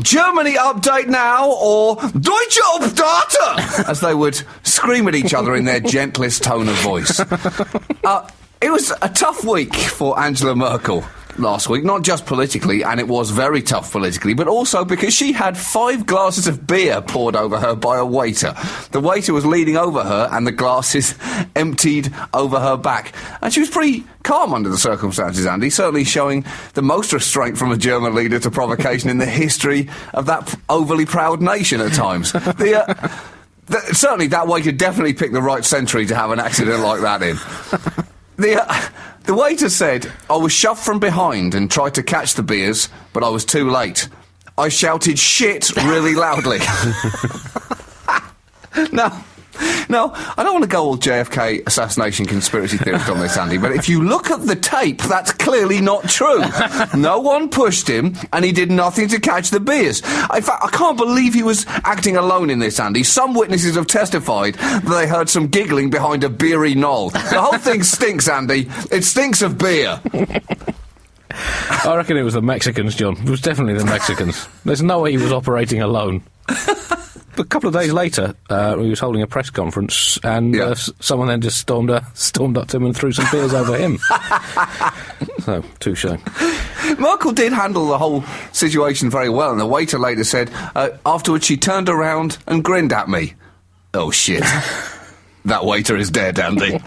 Germany update now or Deutsche Update, as they would scream at each other in their gentlest tone of voice. It was a tough week for Angela Merkel last week, not just politically, and it was very tough politically, but also because she had 5 glasses of beer poured over her by a waiter. The waiter was leaning over her and the glasses emptied over her back. And she was pretty calm under the circumstances, Andy, certainly showing the most restraint from a German leader to provocation in the history of that overly proud nation at times. Certainly that waiter definitely picked the right century to have an accident like that in. The waiter said, "I was shoved from behind and tried to catch the beers, but I was too late. I shouted shit really loudly." Now, I don't want to go all JFK assassination conspiracy theorist on this, Andy, but if you look at the tape, that's clearly not true. No one pushed him, and he did nothing to catch the beers. In fact, I can't believe he was acting alone in this, Andy. Some witnesses have testified that they heard some giggling behind a beery knoll. The whole thing stinks, Andy. It stinks of beer. I reckon it was the Mexicans, John. It was definitely the Mexicans. There's no way he was operating alone. A couple of days later, he was holding a press conference, and someone then just stormed up to him and threw some beers over him. So, touche. Merkel did handle the whole situation very well, and the waiter later said, afterwards she turned around and grinned at me. Oh, shit. That waiter is dead, Andy.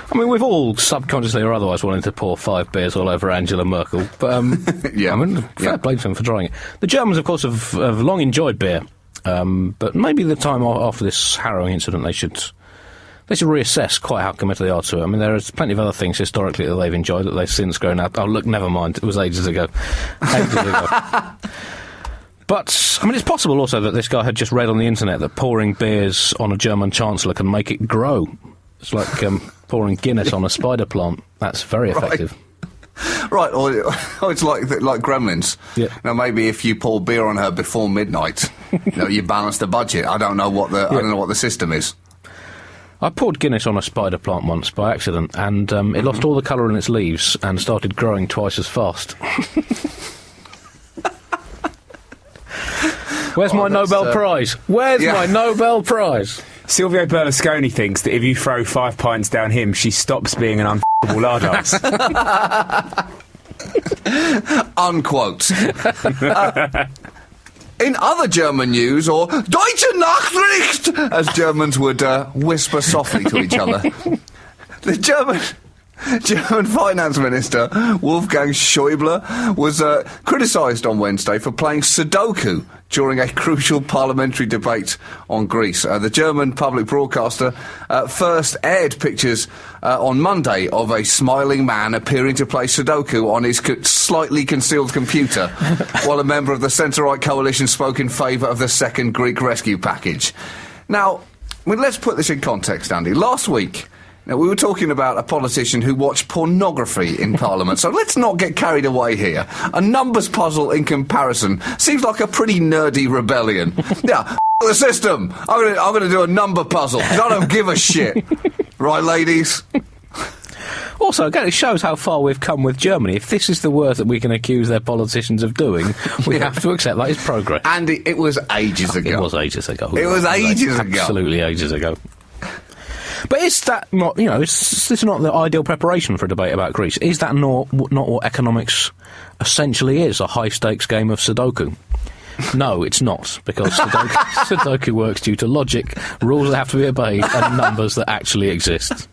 I mean, we've all subconsciously or otherwise wanted to pour 5 beers all over Angela Merkel, but, fair play to them for trying it. The Germans, of course, have long enjoyed beer, but maybe the time after this harrowing incident they should reassess quite how committed they are to it. I mean, there's plenty of other things historically that they've enjoyed that they've since grown up. Oh, look, never mind, it was ages ago. But, I mean, it's possible also that this guy had just read on the internet that pouring beers on a German chancellor can make it grow. It's like pouring Guinness on a spider plant. That's very effective. Right, or it's like Gremlins. Yeah. Now, maybe if you pour beer on her before midnight, you balance the budget. I don't know what the system is. I poured Guinness on a spider plant once by accident, and it lost all the colour in its leaves and started growing twice as fast. Where's my Nobel Prize? Where's my Nobel Prize? Silvio Berlusconi thinks that if you throw 5 pints down him, she stops being an unf***able lardass. Unquote. In other German news, or Deutsche Nachricht, as Germans would whisper softly to each other, the German Finance Minister Wolfgang Schäuble was criticised on Wednesday for playing Sudoku during a crucial parliamentary debate on Greece. The German public broadcaster first aired pictures on Monday of a smiling man appearing to play Sudoku on his slightly concealed computer, while a member of the centre-right coalition spoke in favour of the second Greek rescue package. Now, let's put this in context, Andy. Last week, now, we were talking about a politician who watched pornography in Parliament, so let's not get carried away here. A numbers puzzle in comparison seems like a pretty nerdy rebellion. Yeah, the system! I'm gonna do a number puzzle, 'cause I don't give a shit. Right, ladies? Also, again, it shows how far we've come with Germany. If this is the worst that we can accuse their politicians of doing, we have to accept that is progress. And it was ages ago. It was ages ago. It was ages ago. Absolutely ages ago. But is that not, is this not the ideal preparation for a debate about Greece? Is that not what economics essentially is, a high-stakes game of Sudoku? No, it's not, because Sudoku works due to logic, rules that have to be obeyed, and numbers that actually exist.